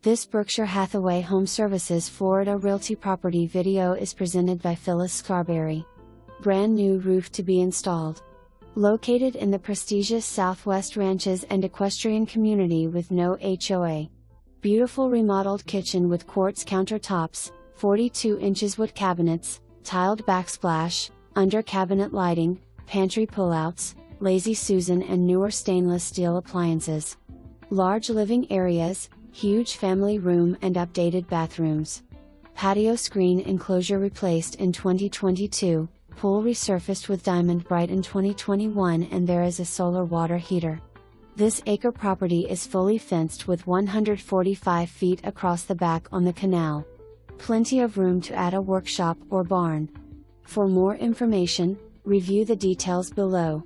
This Berkshire Hathaway HomeServices Florida Realty property video is presented by Phyllis Scarberry. Brand new roof to be installed. Located in the prestigious Southwest Ranches and Equestrian community with no HOA. Beautiful remodeled kitchen with quartz countertops, 42 inches wood cabinets, tiled backsplash, under cabinet lighting, pantry pullouts, Lazy Susan and newer stainless steel appliances. Large living areas, huge family room and updated bathrooms. Patio screen enclosure replaced in 2022, pool resurfaced with diamond BRITE in 2021, and there is a solar water heater. This acre property is fully fenced with 145 feet across the back on the canal. Plenty of room to add a workshop or barn. For more information, review the details below.